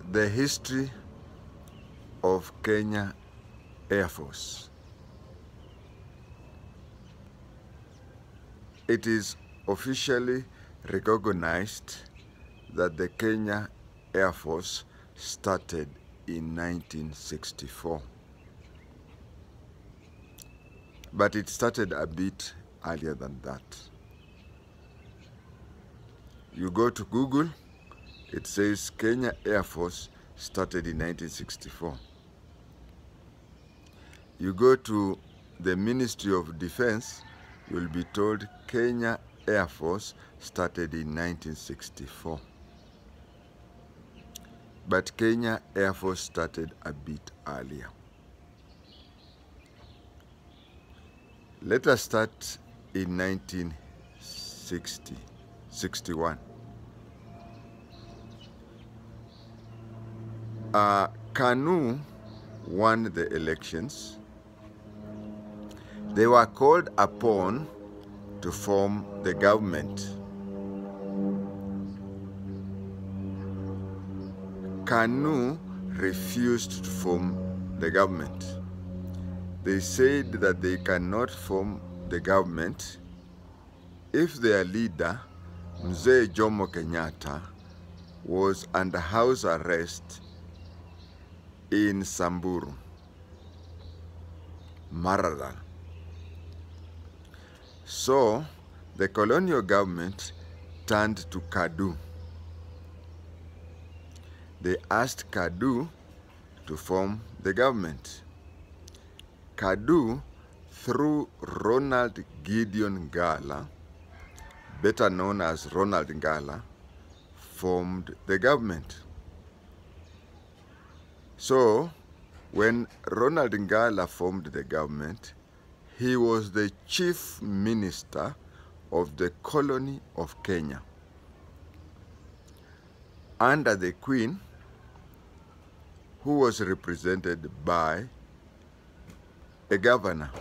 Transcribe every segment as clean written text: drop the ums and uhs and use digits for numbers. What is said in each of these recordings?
the history of Kenya Air Force. It is officially recognized that the Kenya Air Force started in 1964. But it started a bit earlier than that. You go to Google, it says Kenya Air Force started in 1964. You go to the Ministry of Defense, you will be told Kenya Air Force started in 1964. But Kenya Air Force started a bit earlier. Let us start in 1961. KHWATENGE won the elections. They were called upon to form the government. KHWATENGE refused to form the government. They said that they cannot form the government if their leader, Mzee Jomo Kenyatta, was under house arrest in Samburu, Maralal. So the colonial government turned to KHWATENGE. They asked KHWATENGE to form the government. KHWATENGE, through Ronald Gideon Ngala, better known as Ronald Ngala, formed the government. So, when Ronald Ngala formed the government, he was the chief minister of the colony of Kenya, under the Queen, who was represented by a governor.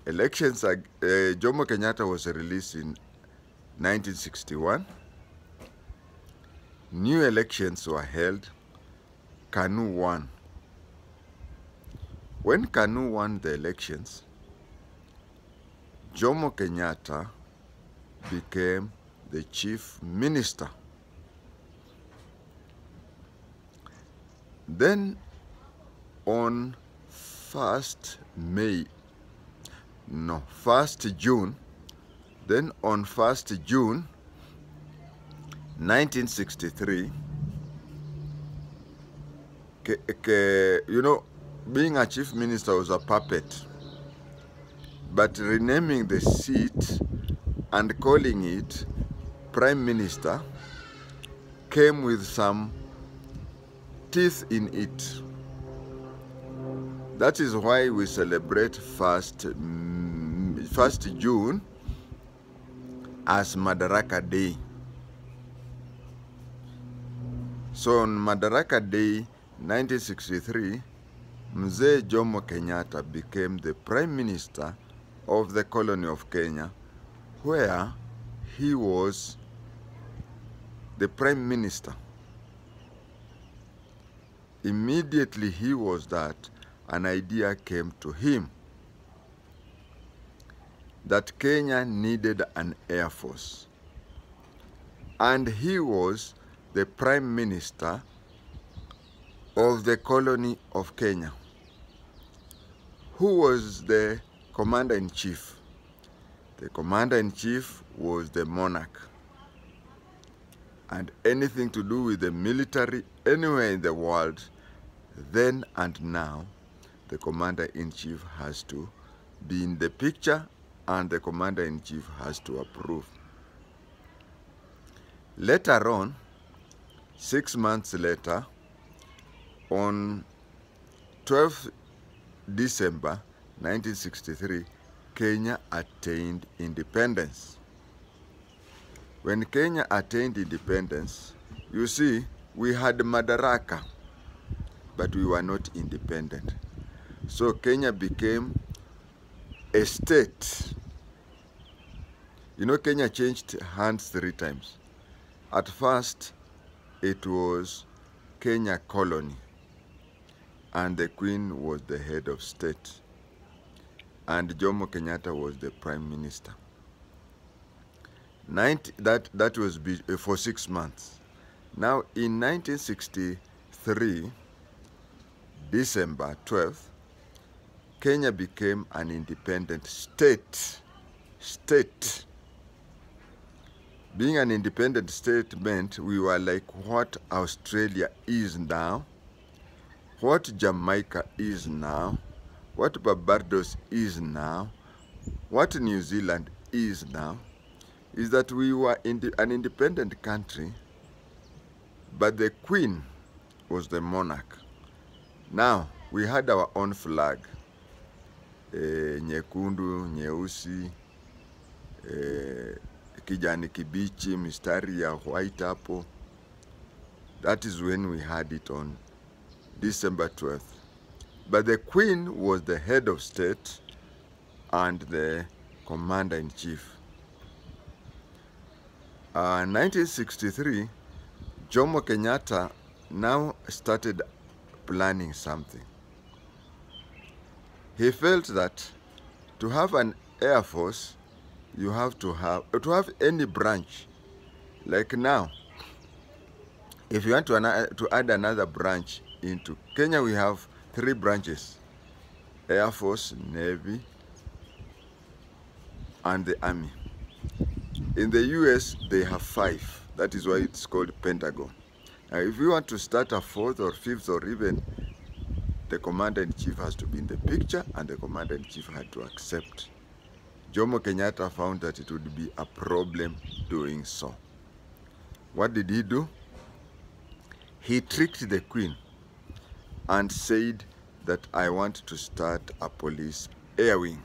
Elections, Jomo Kenyatta was released in 1961. New elections were held. KHWATENGE won. When KHWATENGE won the elections, Jomo Kenyatta became the chief minister. Then on 1st June, 1963, being a chief minister was a puppet, but renaming the seat and calling it Prime Minister came with some teeth in it. That is why we celebrate 1st June as Madaraka Day. So on Madaraka Day 1963, Mzee Jomo Kenyatta became the Prime Minister of the colony of Kenya, where he was the Prime Minister. Immediately he was that, an idea came to him that Kenya needed an air force. And he was the Prime Minister of the colony of Kenya. Who was the Commander-in-Chief? The Commander-in-Chief was the monarch. And anything to do with the military anywhere in the world, then and now, the Commander-in-Chief has to be in the picture and the Commander-in-Chief has to approve. Later on, 6 months later, on 12th December 1963, Kenya attained independence. When Kenya attained independence, you see, we had Madaraka, but we were not independent. So Kenya became a state. You know, Kenya changed hands 3 times. At first, it was Kenya colony, and the Queen was the head of state, and Jomo Kenyatta was the Prime Minister. That was for 6 months. Now, in 1963, December 12th, Kenya became an independent state. Being an independent state meant we were like what Australia is now, what Jamaica is now, what Barbados is now, what New Zealand is now, is that we were an independent country, but the Queen was the monarch. Now, we had our own flag, nyekundu, nyeusi, kijani kibichi, mistari ya white hapo. That is when we had it on December 12th. But the Queen was the head of state and the commander-in-chief. 1963, Jomo Kenyatta now started planning something. He felt that to have an air force, you have to have any branch. Like now, if you want to add another branch into Kenya, we have 3 branches: Air Force, Navy, and the Army. In the US, they have 5. That is why it's called Pentagon. Now, if you want to start a 4th or 5th, or even, the commander-in-chief has to be in the picture, and the commander-in-chief had to accept. Jomo Kenyatta found that it would be a problem doing so. What did he do? He tricked the Queen and said that I want to start a police air wing.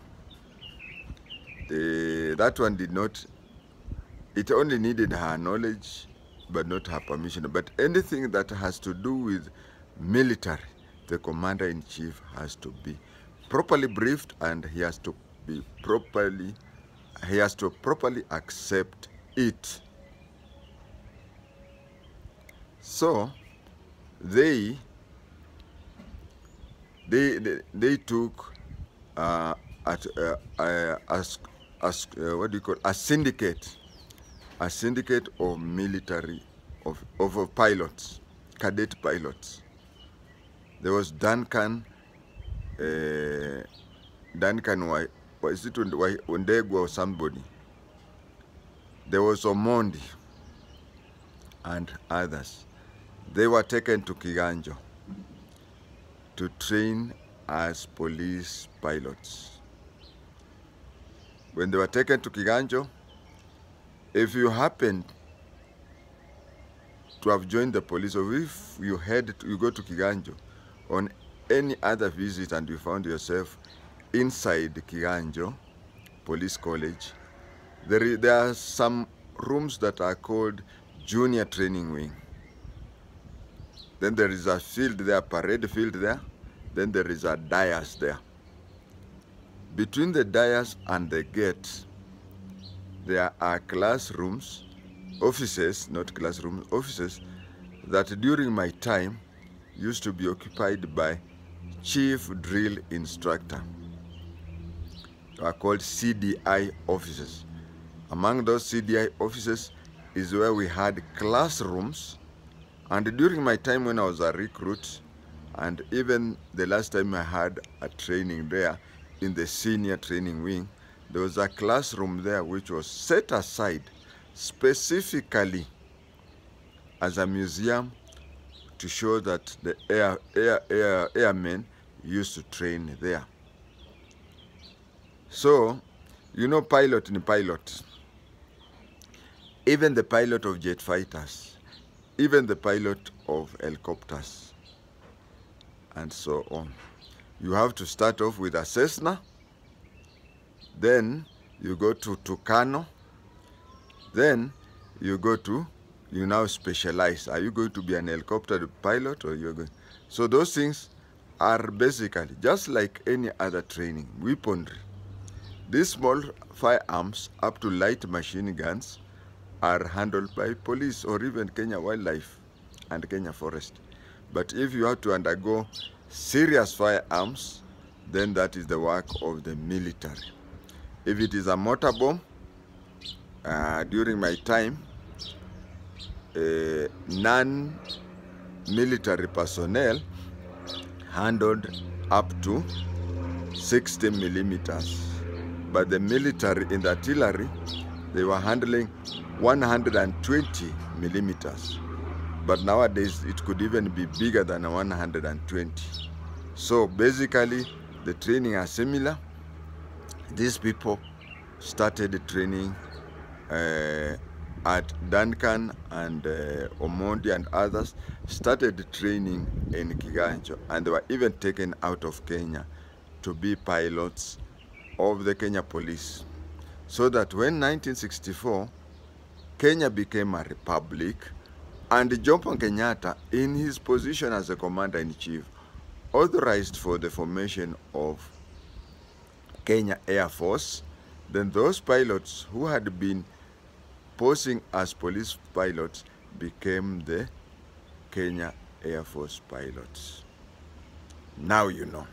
That one did not, it only needed her knowledge, but not her permission. But anything that has to do with military, the commander-in-chief has to be properly briefed, and he has to properly accept it. So they took what do you call, a syndicate of military of pilots, cadet pilots. There was Duncan was it Ondegwa or somebody? There was Omondi and others. They were taken to Kiganjo to train as police pilots. When they were taken to Kiganjo, if you happened to have joined the police, or if you go to Kiganjo on any other visit and you found yourself inside Kiganjo Police College, there are some rooms that are called Junior Training Wing. Then there is a field there, parade field there. Then there is a dais there. Between the dais and the gate, there are classrooms, offices, not classrooms, offices, that during my time used to be occupied by Chief Drill Instructor. They are called CDI officers. Among those CDI officers is where we had classrooms. And during my time when I was a recruit, and even the last time I had a training there in the senior training wing, there was a classroom there which was set aside specifically as a museum to show that the airmen used to train there. So, you know, pilot ni pilot. Even the pilot of jet fighters, even the pilot of helicopters, and so on. You have to start off with a Cessna, then you go to Tucano, then you now specialize. Are you going to be an helicopter pilot, or you're going? So those things are basically just like any other training, weaponry. These small firearms up to light machine guns are handled by police or even Kenya Wildlife. and Kenya Forest. But if you have to undergo serious firearms, then that is the work of the military. If it is a mortar bomb, during my time, non-military personnel handled up to 60 millimeters. But the military in the artillery, they were handling 120 millimeters. But nowadays, it could even be bigger than 120. So basically, the training are similar. These people started training at Duncan and Omondi and others, started training in Kiganjo, and they were even taken out of Kenya to be pilots of the Kenya police. So that when 1964, Kenya became a republic, and Jomo Kenyatta, in his position as a commander-in-chief, authorized for the formation of Kenya Air Force. Then those pilots who had been posing as police pilots became the Kenya Air Force pilots. Now you know.